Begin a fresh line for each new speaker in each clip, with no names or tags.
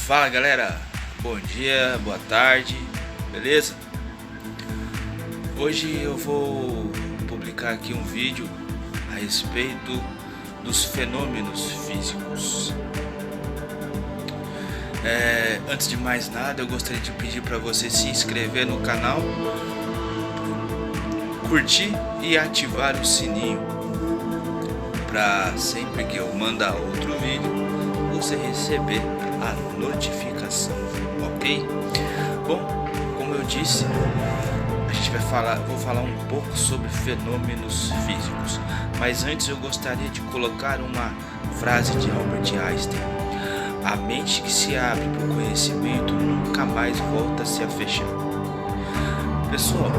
Fala galera, bom dia, boa tarde, beleza? Hoje eu vou publicar aqui um vídeo a respeito dos fenômenos físicos. Antes de mais nada, eu gostaria de pedir para você se inscrever no canal, curtir e ativar o sininho para sempre que eu mandar outro vídeo você receber a notificação, ok? Bom, como eu disse, vou falar um pouco sobre fenômenos físicos, mas antes eu gostaria de colocar uma frase de Albert Einstein: a mente que se abre para o conhecimento nunca mais volta a se fechar. Pessoal,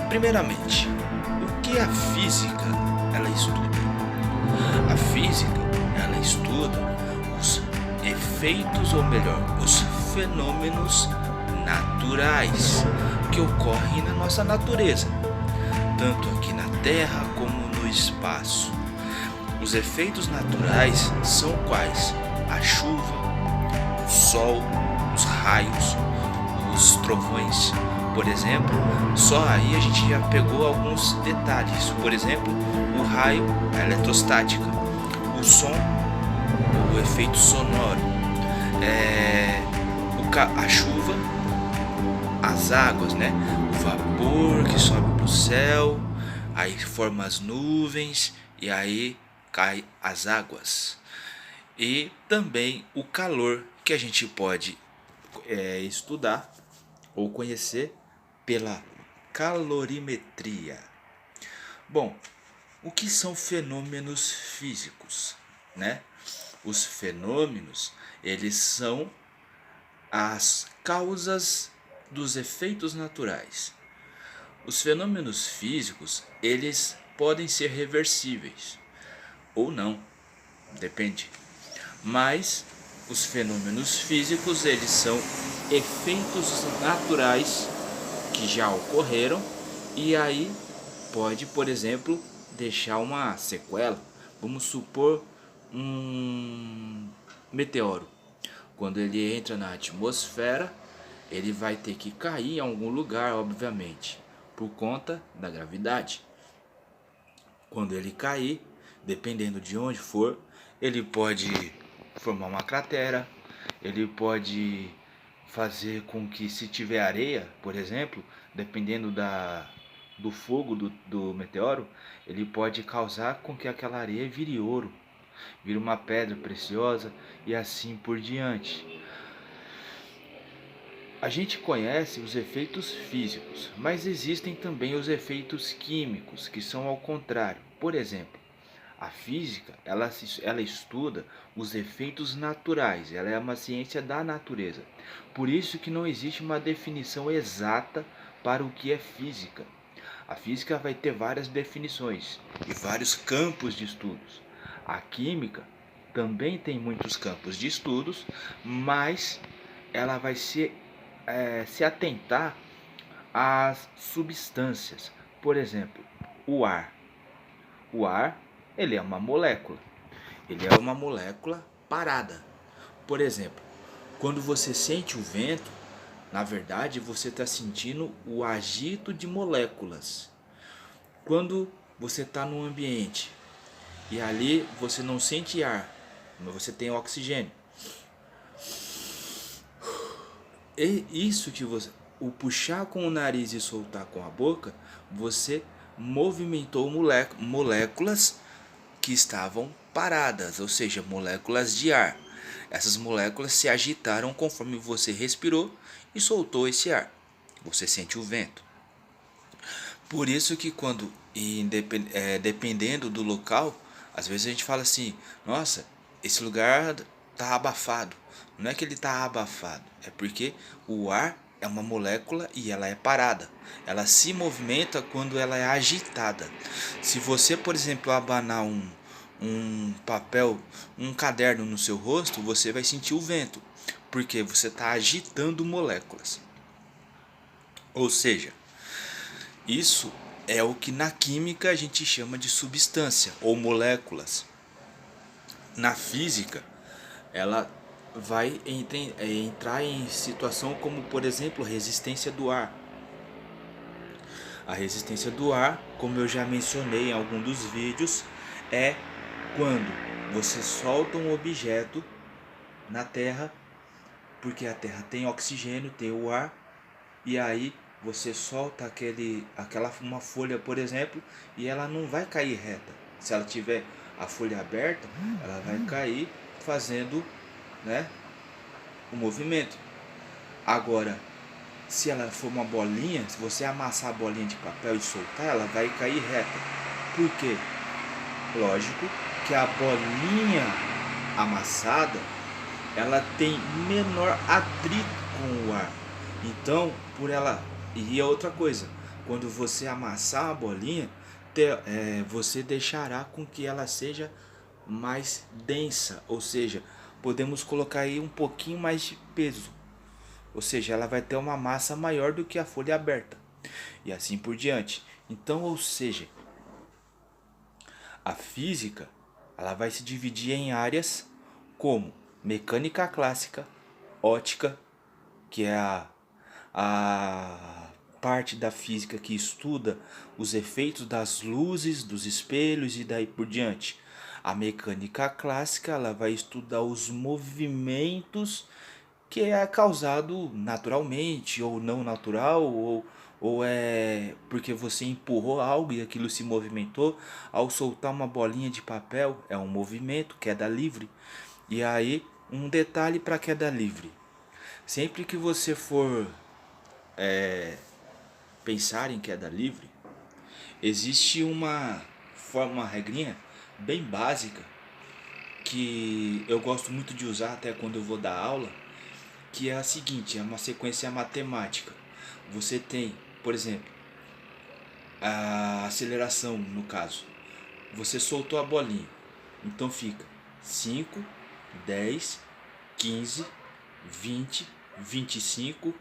primeiramente, o que a física ela estuda? A física ela estuda os efeitos, ou melhor, os fenômenos naturais que ocorrem na nossa natureza, tanto aqui na Terra como no espaço. Os efeitos naturais são quais? A chuva, o sol, os raios, os trovões. Por exemplo, só aí a gente já pegou alguns detalhes. Por exemplo, o raio, a eletrostática, o som, o efeito sonoro, a chuva, as águas, né? O vapor que sobe para o céu, aí forma as nuvens e aí cai as águas. E também o calor, que a gente pode estudar ou conhecer pela calorimetria. Bom, o que são fenômenos físicos, né? Os fenômenos, eles são as causas dos efeitos naturais. Os fenômenos físicos, eles podem ser reversíveis ou não, depende. Mas os fenômenos físicos, eles são efeitos naturais que já ocorreram e aí pode, por exemplo, deixar uma sequela. Vamos supor um meteoro. Quando ele entra na atmosfera, ele vai ter que cair em algum lugar, obviamente, por conta da gravidade. Quando ele cair, dependendo de onde for, ele pode formar uma cratera, ele pode fazer com que, se tiver areia, por exemplo, dependendo do fogo do meteoro, ele pode causar com que aquela areia vire ouro, vire uma pedra preciosa e assim por diante. A gente conhece os efeitos físicos, mas existem também os efeitos químicos, que são ao contrário. Por exemplo, a física ela estuda os efeitos naturais, ela é uma ciência da natureza. Por isso que não existe uma definição exata para o que é física. A física vai ter várias definições e vários campos de estudos. A química também tem muitos campos de estudos, mas ela vai se atentar às substâncias. Por exemplo, o ar. O ar, ele é uma molécula. Ele é uma molécula parada. Por exemplo, quando você sente o vento, na verdade você está sentindo o agito de moléculas. Quando você está num ambiente e ali você não sente ar, mas você tem oxigênio. E isso que o puxar com o nariz e soltar com a boca, você movimentou moléculas que estavam paradas, ou seja, moléculas de ar. Essas moléculas se agitaram conforme você respirou e soltou esse ar. Você sente o vento. Por isso que dependendo do local, às vezes a gente fala assim: nossa, esse lugar tá abafado. Não é que ele tá abafado, é porque o ar é uma molécula e ela é parada. Ela se movimenta quando ela é agitada. Se você, por exemplo, abanar um papel, um caderno no seu rosto, você vai sentir o vento, porque você está agitando moléculas. Ou seja, isso é o que na química a gente chama de substância ou moléculas. Na física, ela vai entrar em situação como, por exemplo, resistência do ar. A resistência do ar, como eu já mencionei em algum dos vídeos, é quando você solta um objeto na Terra, porque a Terra tem oxigênio, tem o ar, e aí você solta uma folha, por exemplo, e ela não vai cair reta. Se ela tiver a folha aberta, ela vai cair fazendo, né, o movimento. Agora, se ela for uma bolinha, se você amassar a bolinha de papel e soltar, ela vai cair reta. Por quê? Lógico que a bolinha amassada, ela tem menor atrito com o ar. Então, por ela... E a outra coisa, quando você amassar a bolinha, você deixará com que ela seja mais densa, ou seja, podemos colocar aí um pouquinho mais de peso, ou seja, ela vai ter uma massa maior do que a folha aberta, e assim por diante. Então, ou seja, a física, ela vai se dividir em áreas como mecânica clássica, ótica, que é a parte da física que estuda os efeitos das luzes, dos espelhos e daí por diante. A mecânica clássica, ela vai estudar os movimentos que é causado naturalmente ou não natural, ou é porque você empurrou algo e aquilo se movimentou. Ao soltar uma bolinha de papel é um movimento, queda livre. E aí um detalhe para queda livre: sempre que você for pensar em queda livre, existe uma regrinha bem básica que eu gosto muito de usar até quando eu vou dar aula, que é a seguinte: é uma sequência matemática. Você tem, por exemplo, a aceleração, no caso. Você soltou a bolinha, então fica 5, 10, 15, 20, 25,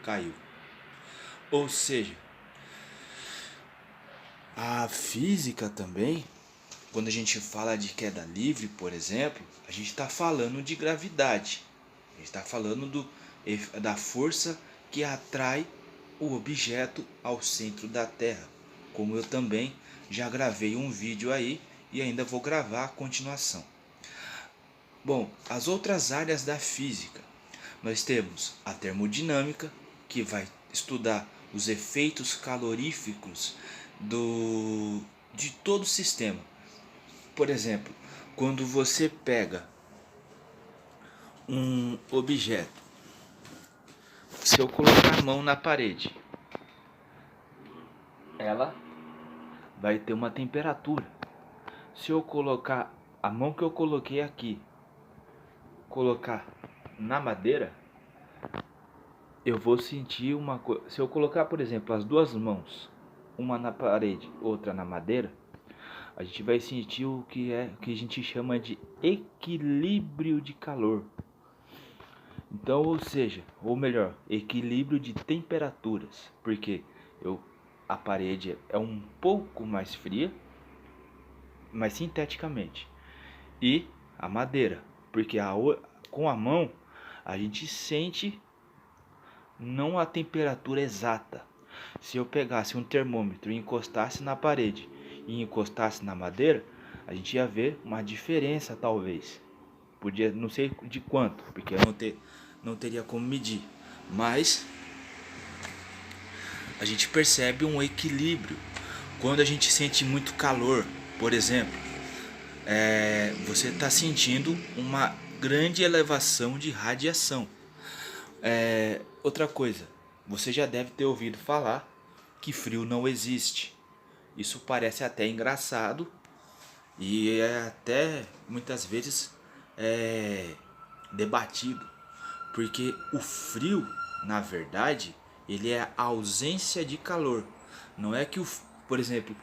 caiu. Ou seja, a física também, quando a gente fala de queda livre, por exemplo, a gente está falando de gravidade. A gente está falando da força que atrai o objeto ao centro da Terra. Como eu também já gravei um vídeo aí e ainda vou gravar a continuação. Bom, as outras áreas da física, nós temos a termodinâmica, que vai estudar os efeitos caloríficos de todo o sistema. Por exemplo, quando você pega um objeto, se eu colocar a mão na parede, ela vai ter uma temperatura. Se eu colocar a mão que eu coloquei aqui, colocar na madeira, eu vou sentir uma coisa. Se eu colocar, por exemplo, as duas mãos, uma na parede, outra na madeira, a gente vai sentir o que a gente chama de equilíbrio de calor. Então, ou seja, ou melhor, equilíbrio de temperaturas, porque a parede é um pouco mais fria, mas sinteticamente, e a madeira, porque com a mão a gente sente não a temperatura exata. Se eu pegasse um termômetro e encostasse na parede e encostasse na madeira, a gente ia ver uma diferença, talvez. Podia, não sei de quanto, porque eu não teria como medir, mas a gente percebe um equilíbrio. Quando a gente sente muito calor, por exemplo, você está sentindo uma grande elevação de radiação. Outra coisa, você já deve ter ouvido falar que frio não existe. Isso parece até engraçado e é até muitas vezes debatido, porque o frio, na verdade, ele é a ausência de calor. Não é que por exemplo,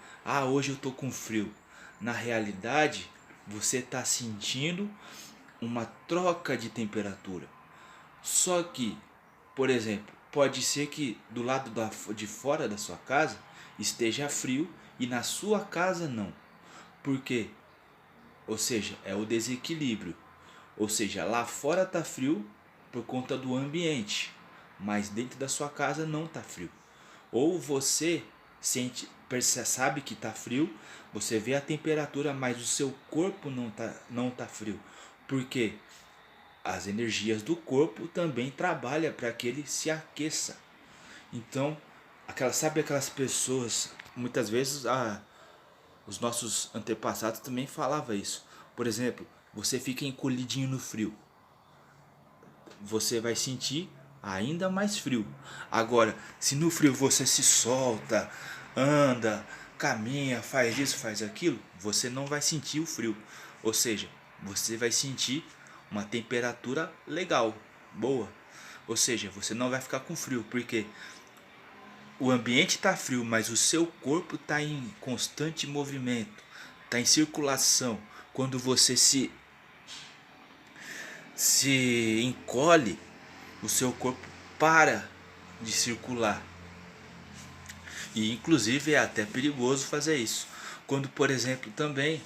hoje eu tô com frio. Na realidade, você está sentindo uma troca de temperatura. Só que, por exemplo, pode ser que do lado de fora da sua casa esteja frio e na sua casa não. Por quê? Ou seja, é o desequilíbrio. Ou seja, lá fora tá frio por conta do ambiente, mas dentro da sua casa não tá frio. Ou você sabe que tá frio, você vê a temperatura, mas o seu corpo não tá frio. Por quê? As energias do corpo também trabalham para que ele se aqueça. Então, sabe aquelas pessoas, muitas vezes os nossos antepassados também falavam isso. Por exemplo, você fica encolhidinho no frio, você vai sentir ainda mais frio. Agora, se no frio você se solta, anda, caminha, faz isso, faz aquilo, você não vai sentir o frio. Ou seja, você vai sentir uma temperatura legal, boa. Ou seja, você não vai ficar com frio, porque o ambiente está frio, mas o seu corpo está em constante movimento, está em circulação. Quando você se encolhe, o seu corpo para de circular. E inclusive é até perigoso fazer isso. Quando, por exemplo, também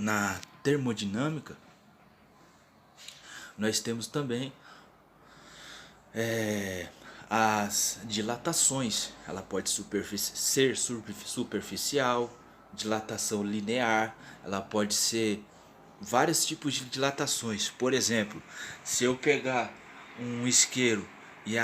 na termodinâmica, nós temos também as dilatações. Ela pode ser superficial, dilatação linear, ela pode ser vários tipos de dilatações. Por exemplo, se eu pegar um isqueiro e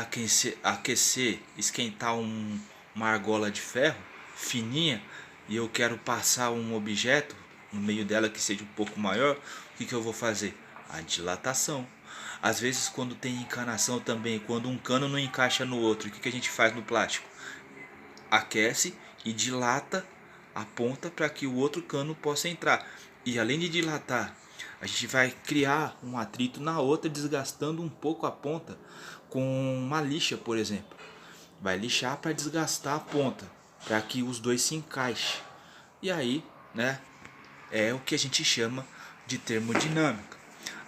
esquentar uma argola de ferro fininha, e eu quero passar um objeto no meio dela que seja um pouco maior, o que eu vou fazer? A dilatação. Às vezes, quando tem encanação também, quando um cano não encaixa no outro, o que a gente faz no plástico? Aquece e dilata a ponta para que o outro cano possa entrar. E além de dilatar, a gente vai criar um atrito na outra, desgastando um pouco a ponta com uma lixa, por exemplo. Vai lixar para desgastar a ponta, para que os dois se encaixem. E aí, né, é o que a gente chama de termodinâmica.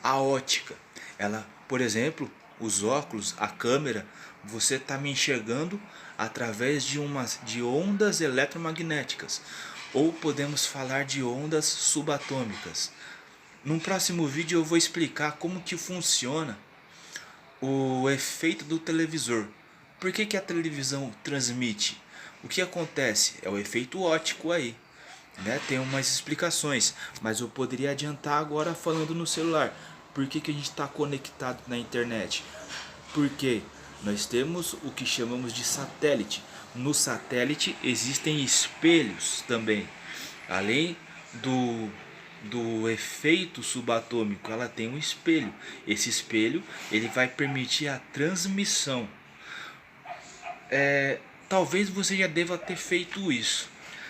A ótica, ela, por exemplo, os óculos, a câmera, você está me enxergando através de ondas eletromagnéticas, ou podemos falar de ondas subatômicas. Num próximo vídeo eu vou explicar como que funciona o efeito do televisor. Por que a televisão transmite? O que acontece? É o efeito óptico aí, né? Tem umas explicações, mas eu poderia adiantar agora falando no celular. Por que a gente está conectado na internet? Porque nós temos o que chamamos de satélite. No satélite existem espelhos também. Além do efeito subatômico, ela tem um espelho. Esse espelho ele vai permitir a transmissão. Talvez você já deva ter feito isso.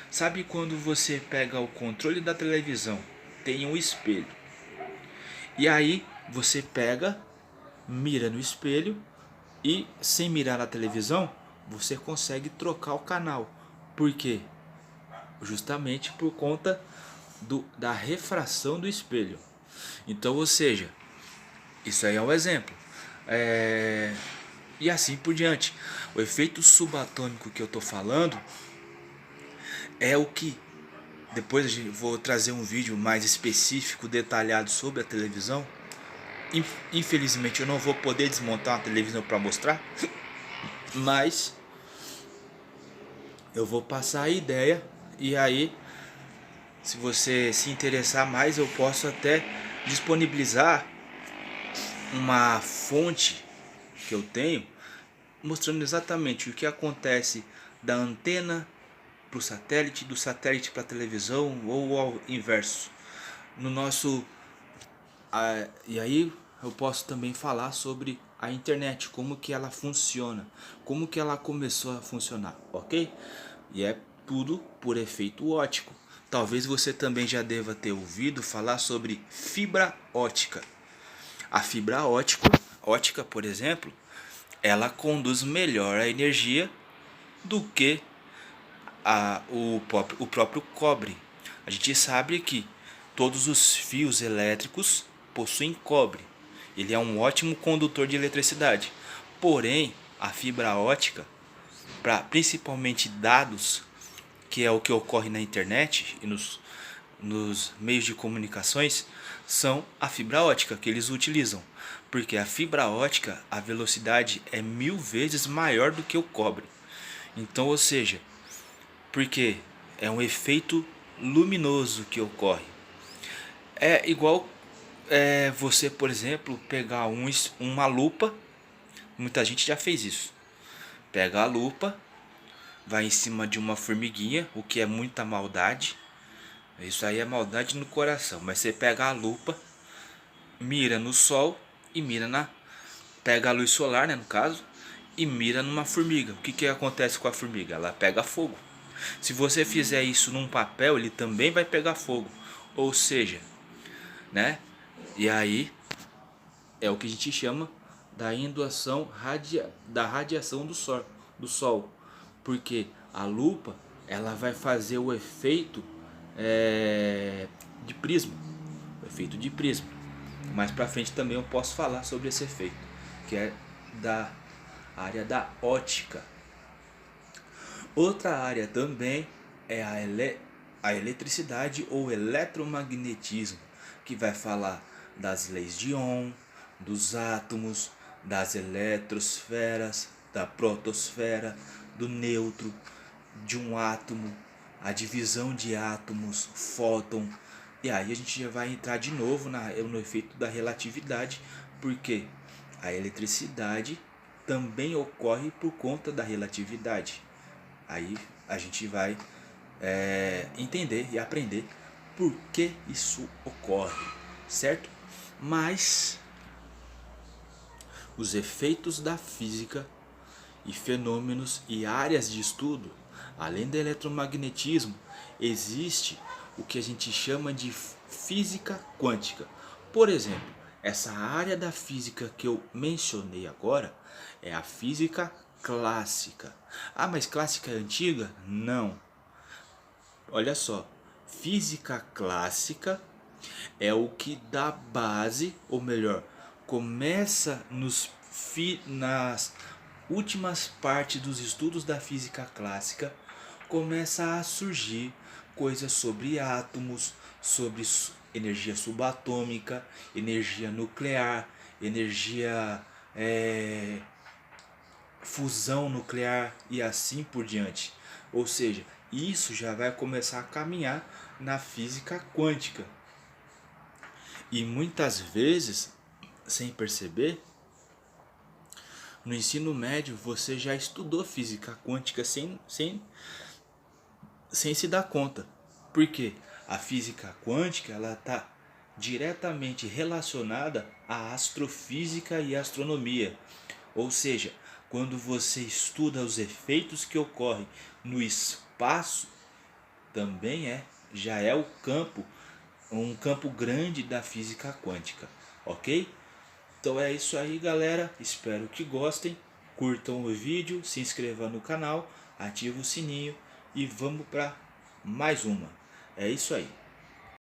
Sabe quando você pega o controle da televisão, tem um espelho, e aí você pega, mira no espelho e sem mirar na televisão, você consegue trocar o canal. Por quê? Justamente por conta da refração do espelho. Então, ou seja, isso aí é um exemplo. E assim por diante. O efeito subatômico que eu estou falando é o que depois eu vou trazer um vídeo mais específico, detalhado sobre a televisão. Infelizmente eu não vou poder desmontar uma televisão para mostrar, mas eu vou passar a ideia, e aí se você se interessar mais, eu posso até disponibilizar uma fonte que eu tenho mostrando exatamente o que acontece da antena para o satélite, do satélite para a televisão, ou ao inverso. E aí eu posso também falar sobre a internet, como que ela funciona, como que ela começou a funcionar, ok? E é tudo por efeito óptico. Talvez você também já deva ter ouvido falar sobre fibra ótica. A fibra ótica, por exemplo, ela conduz melhor a energia do que o próprio cobre. A gente sabe que todos os fios elétricos possuem cobre. Ele é um ótimo condutor de eletricidade. Porém, a fibra ótica, para principalmente dados, que é o que ocorre na internet e nos meios de comunicações são a fibra ótica que eles utilizam, porque a fibra ótica, a velocidade é 1000 vezes maior do que o cobre. Então, ou seja, porque é um efeito luminoso que ocorre. É igual você, por exemplo, pegar uma lupa. Muita gente já fez isso. Pega a lupa, vai em cima de uma formiguinha, o que é muita maldade. Isso aí é maldade no coração. Mas você pega a lupa, mira no sol e pega a luz solar, né, no caso, e mira numa formiga. O que acontece com a formiga? Ela pega fogo. Se você fizer isso num papel, ele também vai pegar fogo. Ou seja, né? E aí é o que a gente chama da indução da radiação do sol, porque a lupa ela vai fazer o efeito de prisma, o efeito de prisma. Mais pra frente também eu posso falar sobre esse efeito, que é da área da ótica. Outra área também é a eletricidade ou eletromagnetismo, que vai falar das leis de Ohm, dos átomos, das eletrosferas, da protosfera, do nêutron, de um átomo, a divisão de átomos, fóton. E aí a gente já vai entrar de novo no efeito da relatividade, porque a eletricidade também ocorre por conta da relatividade. Aí a gente vai entender e aprender por que isso ocorre, certo? Mas os efeitos da física e fenômenos e áreas de estudo, além do eletromagnetismo, existe o que a gente chama de física quântica. Por exemplo, essa área da física que eu mencionei agora é a física clássica. Ah, mas clássica é antiga? Não. Olha só, física clássica é o que dá base, ou melhor, começa nas últimas partes dos estudos da física clássica, começa a surgir coisas sobre átomos, sobre energia subatômica, energia nuclear, energia fusão nuclear e assim por diante. Ou seja, isso já vai começar a caminhar na física quântica. E muitas vezes, sem perceber, no ensino médio você já estudou física quântica sem se dar conta. Por quê? A física quântica ela está diretamente relacionada à astrofísica e astronomia. Ou seja, quando você estuda os efeitos que ocorrem no espaço, também já é um campo grande da física quântica, ok? Então é isso aí, galera, espero que gostem, curtam o vídeo, se inscrevam no canal, ativem o sininho e vamos para mais uma. É isso aí.